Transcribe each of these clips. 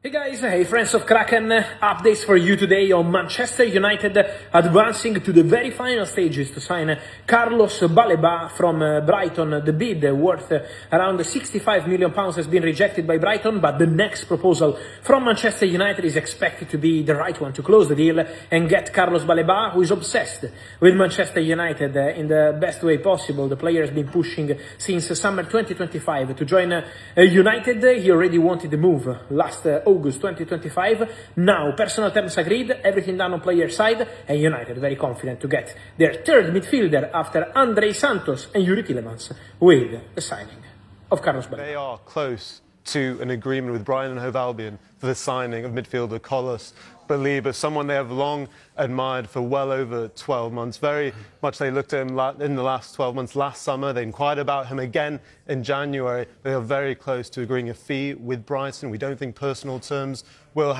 Hey guys, hey friends of Kraken, updates for you today on Manchester United advancing to the very final stages to sign Carlos Baleba from Brighton. The bid worth around £65 million has been rejected by Brighton, but the next proposal from Manchester United is expected to be the right one to close the deal and get Carlos Baleba, who is obsessed with Manchester United in the best way possible. The player has been pushing since summer 2025 to join United. He already wanted the move last August 2025. Now, personal terms agreed, everything done on player side, and United very confident to get their third midfielder after Andre Santos and Yuri Tillemans with the signing of Carlos Baleba. They are close to an agreement with Brighton and Hove Albion for the signing of midfielder Carlos Baleba, someone they have long admired for well over 12 months. Very much they looked at him in the last 12 months. Last summer, they inquired about him again in January. They are very close to agreeing a fee with Brighton. We don't think personal terms will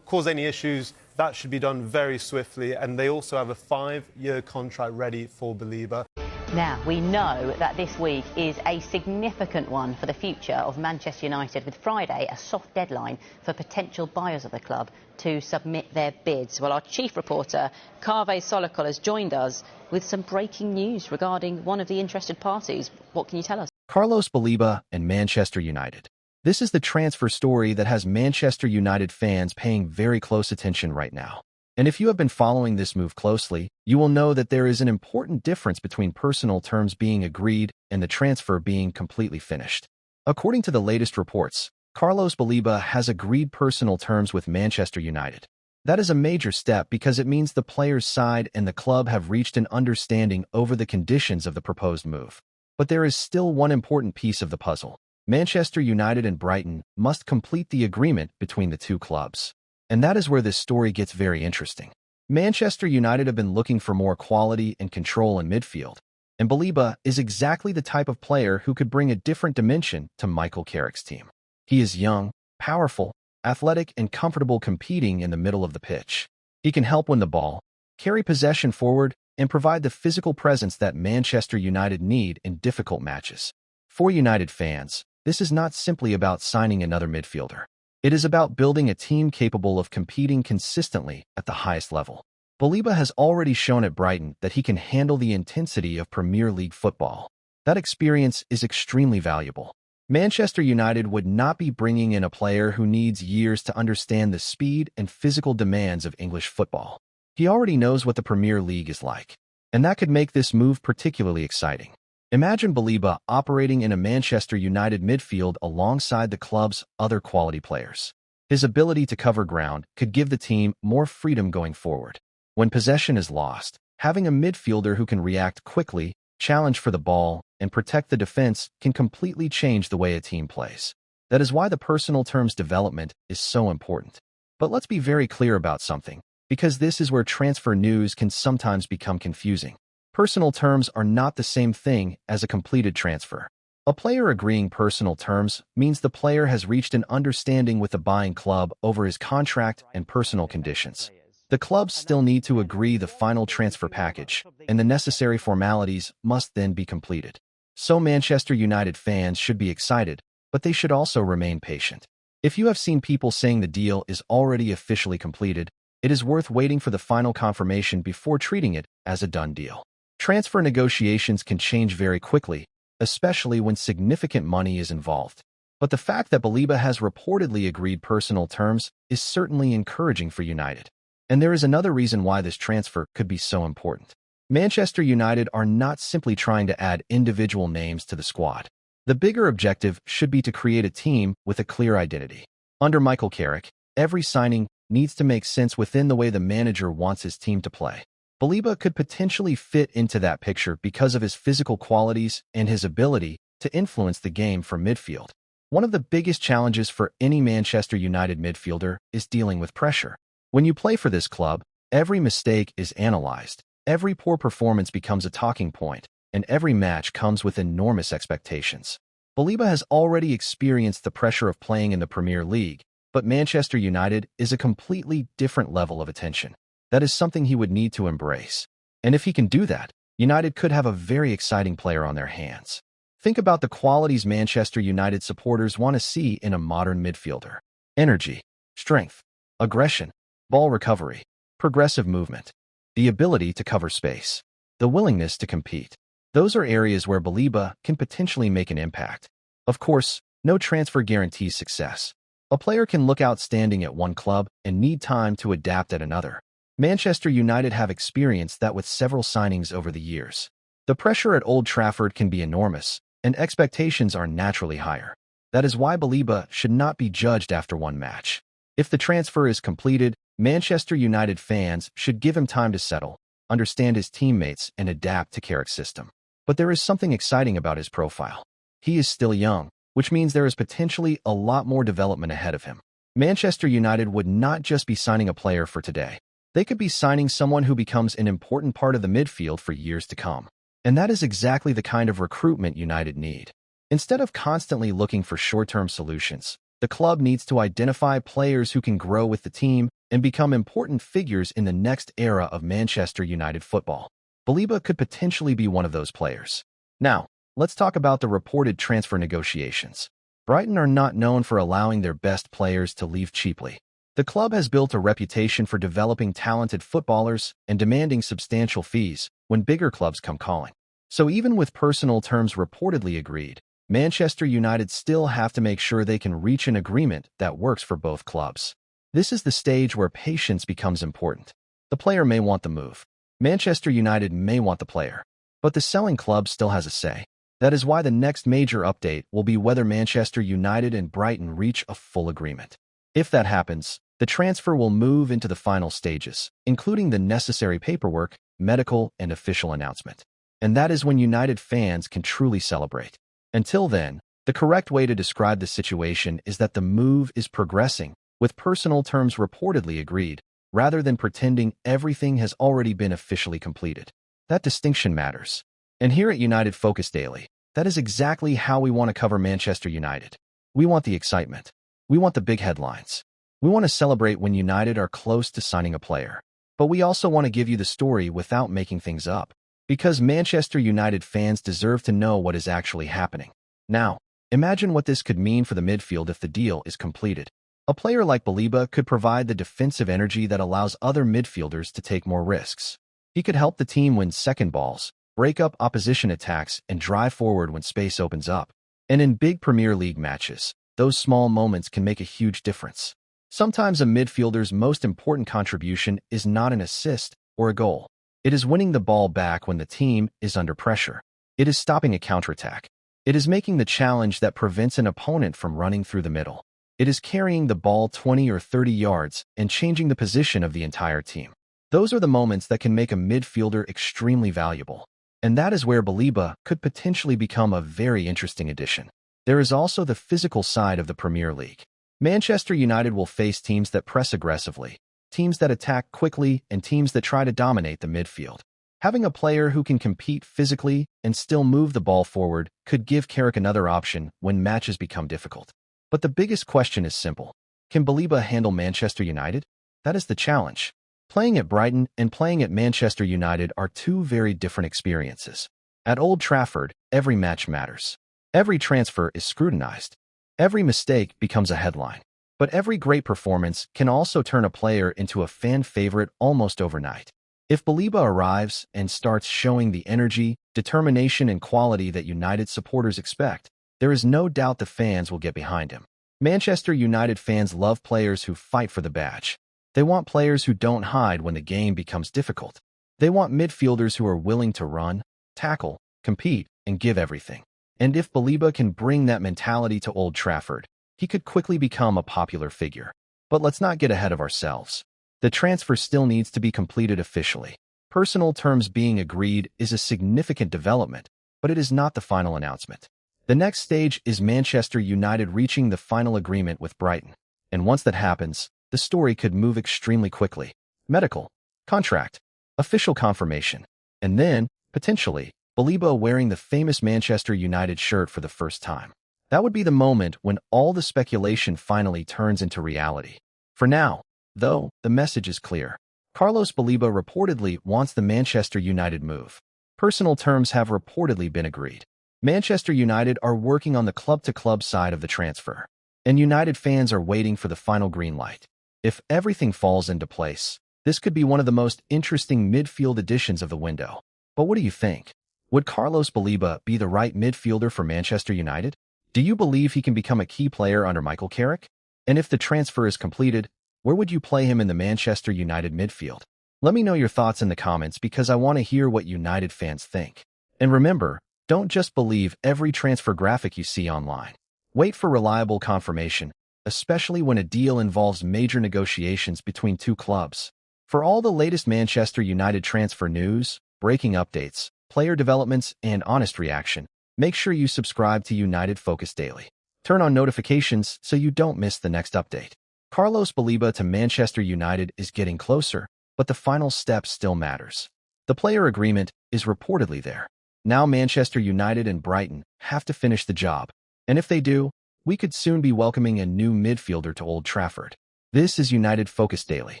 cause any issues. That should be done very swiftly. And they also have a 5-year contract ready for Baleba. Now, we know that this week is a significant one for the future of Manchester United, with Friday a soft deadline for potential buyers of the club to submit their bids. Well, our chief reporter, Kaveh Solokol, has joined us with some breaking news regarding one of the interested parties. What can you tell us? Carlos Baleba and Manchester United. This is the transfer story that has Manchester United fans paying very close attention right now. And if you have been following this move closely, you will know that there is an important difference between personal terms being agreed and the transfer being completely finished. According to the latest reports, Carlos Baleba has agreed personal terms with Manchester United. That is a major step because it means the player's side and the club have reached an understanding over the conditions of the proposed move. But there is still one important piece of the puzzle. Manchester United and Brighton must complete the agreement between the two clubs. And that is where this story gets very interesting. Manchester United have been looking for more quality and control in midfield, and Baleba is exactly the type of player who could bring a different dimension to Michael Carrick's team. He is young, powerful, athletic, and comfortable competing in the middle of the pitch. He can help win the ball, carry possession forward, and provide the physical presence that Manchester United need in difficult matches. For United fans, this is not simply about signing another midfielder. It is about building a team capable of competing consistently at the highest level. Baleba has already shown at Brighton that he can handle the intensity of Premier League football. That experience is extremely valuable. Manchester United would not be bringing in a player who needs years to understand the speed and physical demands of English football. He already knows what the Premier League is like, and that could make this move particularly exciting. Imagine Baleba operating in a Manchester United midfield alongside the club's other quality players. His ability to cover ground could give the team more freedom going forward. When possession is lost, having a midfielder who can react quickly, challenge for the ball, and protect the defense can completely change the way a team plays. That is why the personal terms development is so important. But let's be very clear about something, because this is where transfer news can sometimes become confusing. Personal terms are not the same thing as a completed transfer. A player agreeing personal terms means the player has reached an understanding with the buying club over his contract and personal conditions. The clubs still need to agree the final transfer package, and the necessary formalities must then be completed. So Manchester United fans should be excited, but they should also remain patient. If you have seen people saying the deal is already officially completed, it is worth waiting for the final confirmation before treating it as a done deal. Transfer negotiations can change very quickly, especially when significant money is involved. But the fact that Baleba has reportedly agreed personal terms is certainly encouraging for United. And there is another reason why this transfer could be so important. Manchester United are not simply trying to add individual names to the squad. The bigger objective should be to create a team with a clear identity. Under Michael Carrick, every signing needs to make sense within the way the manager wants his team to play. Baleba could potentially fit into that picture because of his physical qualities and his ability to influence the game from midfield. One of the biggest challenges for any Manchester United midfielder is dealing with pressure. When you play for this club, every mistake is analyzed, every poor performance becomes a talking point, and every match comes with enormous expectations. Baleba has already experienced the pressure of playing in the Premier League, but Manchester United is a completely different level of attention. That is something he would need to embrace. And if he can do that, United could have a very exciting player on their hands. Think about the qualities Manchester United supporters want to see in a modern midfielder. Energy, strength, aggression, ball recovery, progressive movement, the ability to cover space, the willingness to compete. Those are areas where Baleba can potentially make an impact. Of course, no transfer guarantees success. A player can look outstanding at one club and need time to adapt at another. Manchester United have experienced that with several signings over the years. The pressure at Old Trafford can be enormous, and expectations are naturally higher. That is why Baleba should not be judged after one match. If the transfer is completed, Manchester United fans should give him time to settle, understand his teammates, and adapt to Carrick's system. But there is something exciting about his profile. He is still young, which means there is potentially a lot more development ahead of him. Manchester United would not just be signing a player for today. They could be signing someone who becomes an important part of the midfield for years to come. And that is exactly the kind of recruitment United need. Instead of constantly looking for short-term solutions, the club needs to identify players who can grow with the team and become important figures in the next era of Manchester United football. Baleba could potentially be one of those players. Now, let's talk about the reported transfer negotiations. Brighton are not known for allowing their best players to leave cheaply. The club has built a reputation for developing talented footballers and demanding substantial fees when bigger clubs come calling. So even with personal terms reportedly agreed, Manchester United still have to make sure they can reach an agreement that works for both clubs. This is the stage where patience becomes important. The player may want the move. Manchester United may want the player. But the selling club still has a say. That is why the next major update will be whether Manchester United and Brighton reach a full agreement. If that happens, the transfer will move into the final stages, including the necessary paperwork, medical, and official announcement. And that is when United fans can truly celebrate. Until then, the correct way to describe the situation is that the move is progressing, with personal terms reportedly agreed, rather than pretending everything has already been officially completed. That distinction matters. And here at United Focus Daily, that is exactly how we want to cover Manchester United. We want the excitement. We want the big headlines. We want to celebrate when United are close to signing a player. But we also want to give you the story without making things up. Because Manchester United fans deserve to know what is actually happening. Now, imagine what this could mean for the midfield if the deal is completed. A player like Baleba could provide the defensive energy that allows other midfielders to take more risks. He could help the team win second balls, break up opposition attacks, and drive forward when space opens up. And in big Premier League matches, those small moments can make a huge difference. Sometimes a midfielder's most important contribution is not an assist or a goal. It is winning the ball back when the team is under pressure. It is stopping a counterattack. It is making the challenge that prevents an opponent from running through the middle. It is carrying the ball 20 or 30 yards and changing the position of the entire team. Those are the moments that can make a midfielder extremely valuable. And that is where Baleba could potentially become a very interesting addition. There is also the physical side of the Premier League. Manchester United will face teams that press aggressively, teams that attack quickly, and teams that try to dominate the midfield. Having a player who can compete physically and still move the ball forward could give Carrick another option when matches become difficult. But the biggest question is simple. Can Baleba handle Manchester United? That is the challenge. Playing at Brighton and playing at Manchester United are two very different experiences. At Old Trafford, every match matters. Every transfer is scrutinized. Every mistake becomes a headline. But every great performance can also turn a player into a fan favorite almost overnight. If Baleba arrives and starts showing the energy, determination, and quality that United supporters expect, there is no doubt the fans will get behind him. Manchester United fans love players who fight for the badge. They want players who don't hide when the game becomes difficult. They want midfielders who are willing to run, tackle, compete, and give everything. And if Baleba can bring that mentality to Old Trafford, he could quickly become a popular figure. But let's not get ahead of ourselves. The transfer still needs to be completed officially. Personal terms being agreed is a significant development, but it is not the final announcement. The next stage is Manchester United reaching the final agreement with Brighton. And once that happens, the story could move extremely quickly. Medical, contract, official confirmation, and then, potentially, Baleba wearing the famous Manchester United shirt for the first time. That would be the moment when all the speculation finally turns into reality. For now, though, the message is clear. Carlos Baleba reportedly wants the Manchester United move. Personal terms have reportedly been agreed. Manchester United are working on the club-to-club side of the transfer. and United fans are waiting for the final green light. If everything falls into place, this could be one of the most interesting midfield additions of the window. But what do you think? Would Carlos Baleba be the right midfielder for Manchester United? Do you believe he can become a key player under Michael Carrick? And if the transfer is completed, where would you play him in the Manchester United midfield? Let me know your thoughts in the comments because I want to hear what United fans think. And remember, don't just believe every transfer graphic you see online. Wait for reliable confirmation, especially when a deal involves major negotiations between two clubs. For all the latest Manchester United transfer news, breaking updates, player developments, and honest reaction, make sure you subscribe to United Focus Daily. Turn on notifications so you don't miss the next update. Carlos Baleba to Manchester United is getting closer, but the final step still matters. The player agreement is reportedly there. Now Manchester United and Brighton have to finish the job, and if they do, we could soon be welcoming a new midfielder to Old Trafford. This is United Focus Daily.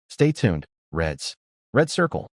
Stay tuned, Reds. Red Circle.